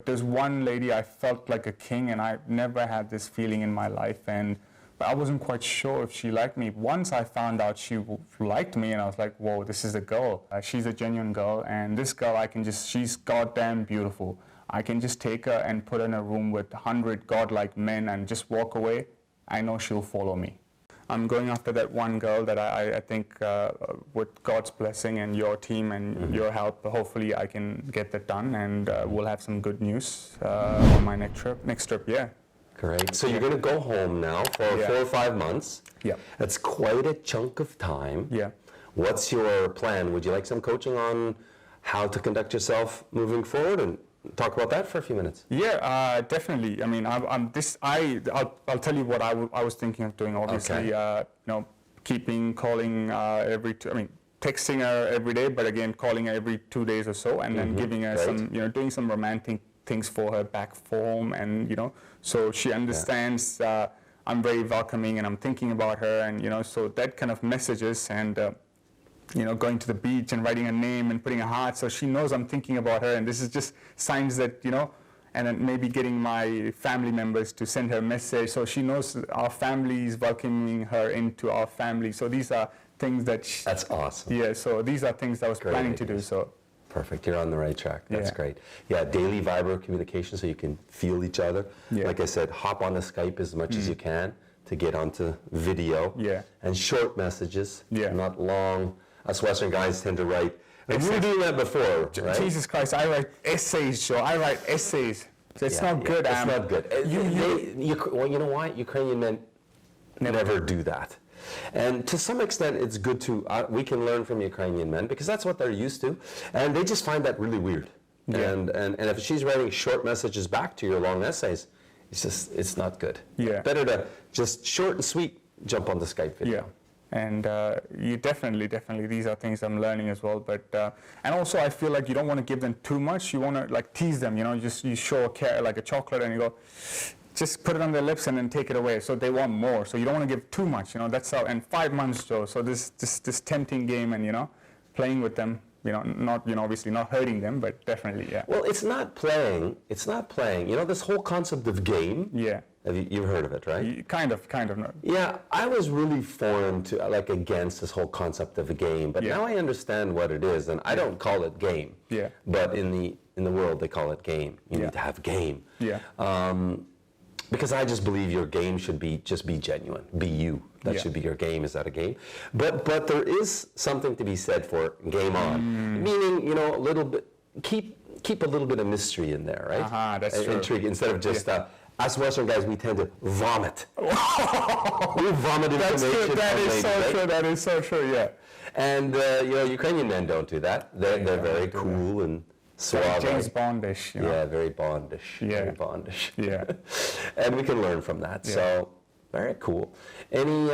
There's one lady I felt like a king, and I never had this feeling in my life, but I wasn't quite sure if she liked me. Once I found out she liked me, and I was like, whoa, this is a girl. She's a genuine girl, and this girl, she's goddamn beautiful. I can just take her and put her in a room with 100 godlike men and just walk away. I know she'll follow me. I'm going after that one girl that I think with God's blessing and your team and your help, hopefully I can get that done, and we'll have some good news on my next trip, yeah. Great. So you're going to go home now for 4 or 5 months. Yeah. That's quite a chunk of time. Yeah. What's your plan? Would you like some coaching on how to conduct yourself moving forward, and talk about that for a few minutes? Yeah, definitely. I mean, I'll tell you what I was thinking of doing. Obviously, Okay. calling texting her every day, but again, calling her every 2 days or so, and then giving her some, doing some romantic things for her back home, and so she understands I'm very welcoming and I'm thinking about her, and so that kind of messages, and going to the beach and writing a name and putting a heart, so she knows I'm thinking about her, and this is just signs that, and then maybe getting my family members to send her a message, so she knows our family is welcoming her into our family. So these are things that that's awesome. Yeah, so these are things I was planning to do. So perfect, you're on the right track. That's great. Yeah, daily Viber communication so you can feel each other. Yeah. Like I said, hop on the Skype as much as you can to get onto video. Yeah. And short messages, not long. Us Western guys tend to write. And you were doing that before, right? Jesus Christ, I write essays, Joe. I write essays. It's not good. It's not good. Well, you know why? Ukrainian men never do that. And to some extent, it's good to, we can learn from Ukrainian men because that's what they're used to. And they just find that really weird. Yeah. And if she's writing short messages back to your long essays, it's not good. Yeah. Better to just short and sweet jump on the Skype video. Yeah. And you definitely, these are things I'm learning as well. But and also, I feel like you don't want to give them too much. You want to like tease them. You show a carrot, like a chocolate, and you go, just put it on their lips and then take it away. So they want more. So you don't want to give too much. That's how. And 5 months, Joe. So this tempting game, and playing with them. Not obviously not hurting them, but definitely, yeah. Well, it's not playing. It's not playing. This whole concept of game. Yeah. You've heard of it, right? Kind of. No. Yeah, I was really foreign to, against this whole concept of a game, but now I understand what it is, and I don't call it game. Yeah. But in the world, they call it game. You need to have game. Yeah. Because I just believe your game should just be genuine, be you. That should be your game. Is that a game? But there is something to be said for game on, meaning a little bit keep a little bit of mystery in there, right? That's true. Intrigue instead of just. Us Western guys, we tend to vomit. We vomit information. That is so true. That is so true. Yeah. And Ukrainian men don't do that. They're very cool and suave. James Bondish. Yeah, very Bondish. Yeah. Very Bondish. Yeah. And we can learn from that. Yeah. So very cool. Any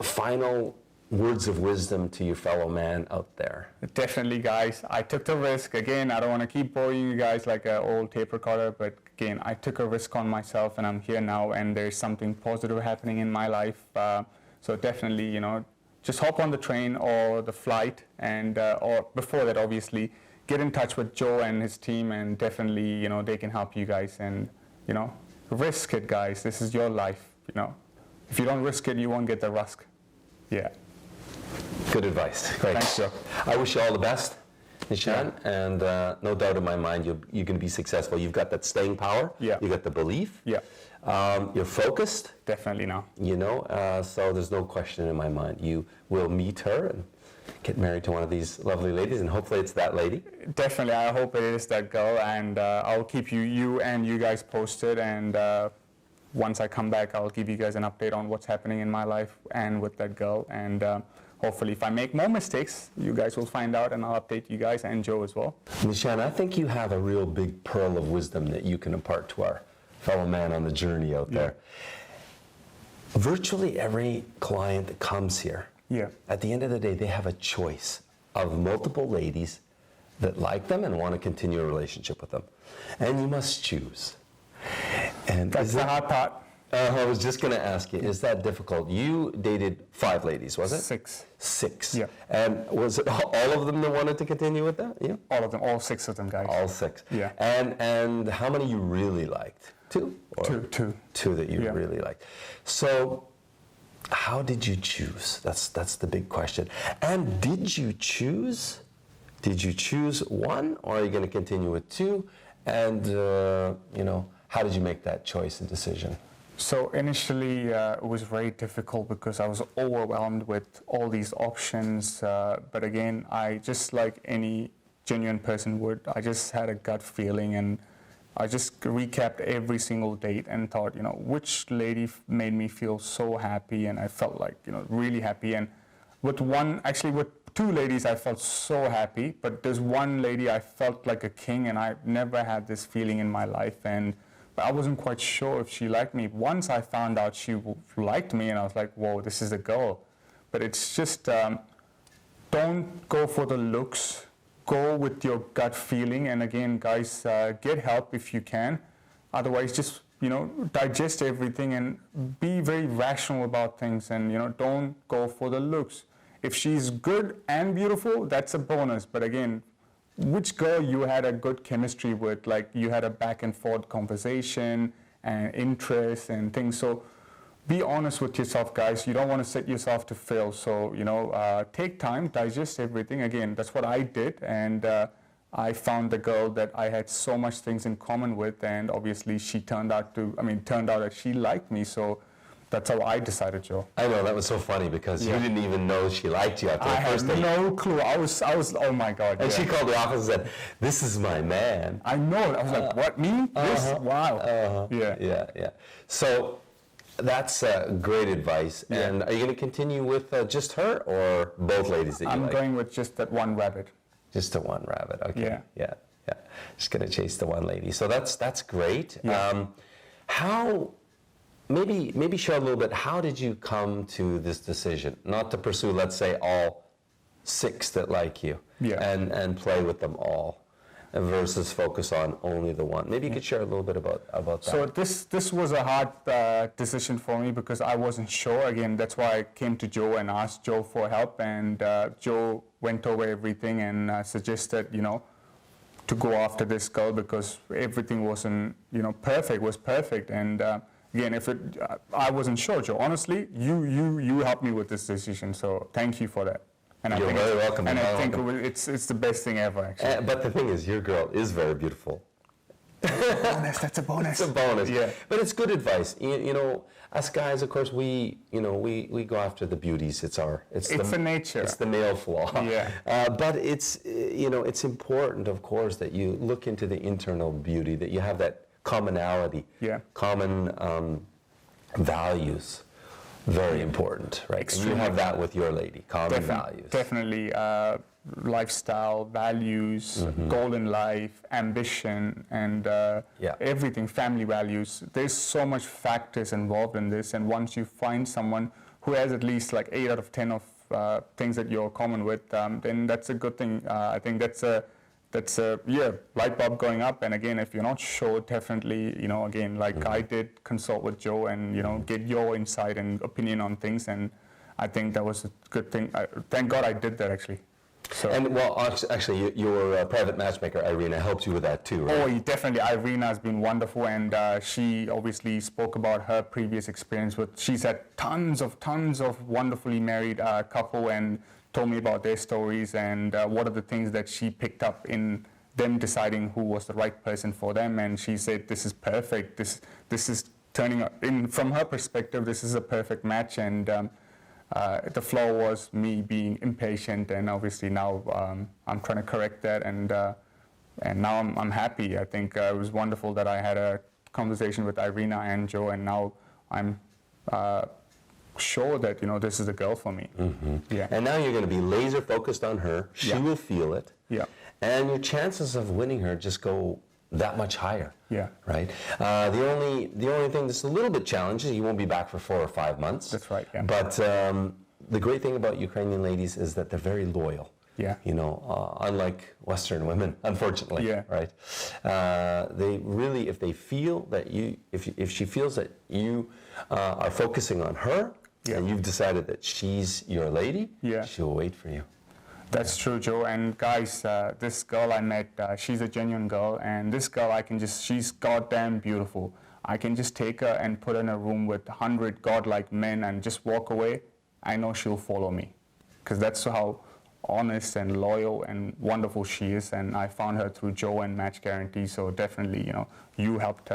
final words of wisdom to your fellow man out there? Definitely, guys. I took the risk. Again, I don't want to keep boring you guys like an old tape recorder, but again, I took a risk on myself, and I'm here now, and there's something positive happening in my life. So definitely, just hop on the train or the flight, and or before that, obviously, get in touch with Joe and his team, and definitely, they can help you guys, and risk it, guys. This is your life. If you don't risk it, you won't get the rusk. Yeah. Good advice. Great. Thanks, Joe. I wish you all the best, Nishan, and no doubt in my mind you can be successful. You've got that staying power. Yeah. You got the belief. Yeah. You're focused. Definitely now. So there's no question in my mind. You will meet her and get married to one of these lovely ladies, and hopefully it's that lady. Definitely. I hope it is that girl, and I'll keep you guys posted, and once I come back, I'll give you guys an update on what's happening in my life and with that girl, and hopefully if I make more mistakes, you guys will find out, and I'll update you guys and Joe as well. Nishan, I think you have a real big pearl of wisdom that you can impart to our fellow man on the journey out there. Virtually every client that comes here, at the end of the day, they have a choice of multiple ladies that like them and want to continue a relationship with them. And you must choose. And that's the hard part. I was just going to ask you, is that difficult? You dated 5 ladies, was it? 6. 6. Yeah. And was it all of them that wanted to continue with that? Yeah. All of them, all 6 of them, guys. All 6. Yeah. And how many you really liked? 2? Or 2. 2 that you Yeah. really liked. So how did you choose? That's the big question. And did you choose one, or are you going to continue with 2? And how did you make that choice and decision? So initially, it was very difficult because I was overwhelmed with all these options. But again, I just like any genuine person would, I just had a gut feeling, and I just recapped every single date and thought, which lady made me feel so happy, and I felt like, really happy. And with 2 ladies, I felt so happy, but there's one lady I felt like a king, and I never had this feeling in my life, but I wasn't quite sure if she liked me. Once I found out she liked me, and I was like, whoa, this is the girl. But it's just, don't go for the looks, go with your gut feeling, and again, guys, get help if you can. Otherwise, just, digest everything and be very rational about things, and, don't go for the looks. If she's good and beautiful, that's a bonus. But again, which girl you had a good chemistry with, like you had a back and forth conversation and interest and things. So be honest with yourself, guys. You don't want to set yourself to fail. So, take time, digest everything. Again, that's what I did. And I found the girl that I had so much things in common with. And obviously she turned out that she liked me. So that's how I decided, Joe. I know, that was so funny because you didn't even know she liked you after the first date. I had no clue. I was, oh my God. And she called the office and said, "This is my man." I know. I was like, what, me? This? Wow. Yeah. So that's great advice. Yeah. And are you going to continue with just her or both ladies that you like? I'm going with just that one rabbit. Just the one rabbit, okay. Yeah. Just going to chase the one lady. So that's great. Yeah. Maybe share a little bit, how did you come to this decision not to pursue, let's say, all 6 that like you and play with them all versus focus on only the one? Maybe you could share a little bit about that. So this was a hard decision for me because I wasn't sure. Again, that's why I came to Joe and asked Joe for help, and Joe went over everything and suggested, to go after this girl because everything wasn't, perfect. And again, I wasn't sure, Joe. Honestly, you helped me with this decision, so thank you for that. And You're very welcome. And I think it's the best thing ever, actually. But the thing is, your girl is very beautiful. That's a bonus. It's a bonus. Yeah. But it's good advice. Us guys, of course, we go after the beauties. It's the nature. It's the male flaw. Yeah. But it's important, of course, that you look into the internal beauty, that you have that commonality, common values. Very important, right? Extremely. And you have that with your lady, common values. Definitely. Lifestyle, values, goal in life, ambition, and everything, family values. There's so much factors involved in this, and once you find someone who has at least like 8 out of 10 of things that you're common with, then that's a good thing. I think that's a light bulb going up. And again, if you're not sure, definitely, again, like I did, consult with Joe and, get your insight and opinion on things. And I think that was a good thing. Thank God I did that, actually. So. And well, actually, your private matchmaker, Irina, helped you with that too, right? Oh, definitely. Irina has been wonderful, and she obviously spoke about her previous experience with. She's had tons of wonderfully married couple, and told me about their stories and what are the things that she picked up in them deciding who was the right person for them. And she said, "This is perfect. This is turning out." From her perspective, this is a perfect match, and. The flaw was me being impatient, and obviously now I'm trying to correct that, and now I'm happy. I think it was wonderful that I had a conversation with Irina and Joe, and now I'm sure that this is the girl for me. Mm-hmm. Yeah. And now you're going to be laser focused on her. She will feel it. Yeah. And your chances of winning her just go that much higher. Yeah. Right. The only thing that's a little bit challenging is you won't be back for 4 or 5 months. That's right. Yeah. But the great thing about Ukrainian ladies is that they're very loyal. Yeah. You know, unlike Western women, unfortunately. Yeah. Right. They really, if they feel that if she feels that you are focusing on her, Yeah. and you've decided that she's your lady, Yeah. she'll wait for you. That's true, Joe. And guys, this girl I met, she's a genuine girl, and this girl she's goddamn beautiful. I can just take her and put her in a room with 100 godlike men and just walk away. I know she'll follow me, because that's how honest and loyal and wonderful she is. And I found her through Joe and Match Guaranty. So definitely, you know, you helped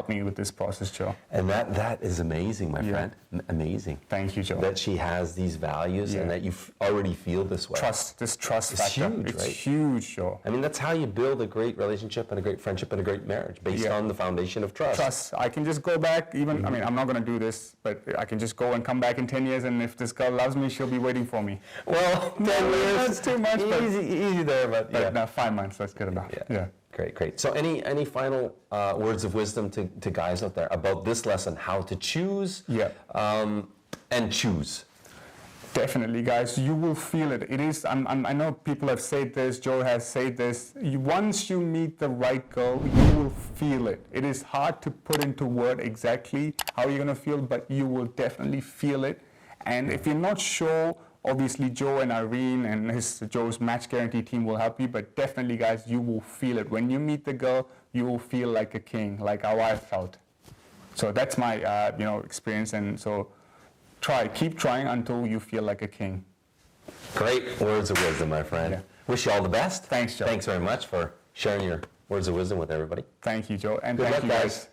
me with this process, Joe. And that is amazing, my friend. Amazing. Thank you, Joe. That she has these values and that you already feel this way. This trust It's factor. huge, It's right? huge, Joe. I mean, that's how you build a great relationship and a great friendship and a great marriage, based on the foundation of trust. Trust. I can just go back, even, I mean, I'm not going to do this, but I can just go and come back in 10 years, and if this girl loves me, she'll be waiting for me. Well, 10 years. That's too much. Easy there, but yeah. No, 5 months, that's good enough. Yeah. Great. So any final words of wisdom to guys out there about this lesson, how to choose and choose? Definitely, guys, you will feel it. It is, I know people have said this, Joe has said this, once you meet the right girl, you will feel it. It is hard to put into word exactly how you're going to feel, but you will definitely feel it. And if you're not sure, obviously Joe and Irene and Joe's Match Guarantee team will help you, but definitely, guys, you will feel it. When you meet the girl, you will feel like a king, like how I felt. So that's my experience, and so keep trying until you feel like a king. Great words of wisdom, my friend. Yeah. Wish you all the best. Thanks, Joe. Thanks very much for sharing your words of wisdom with everybody. Thank you, Joe, and Good thank luck, you, guys.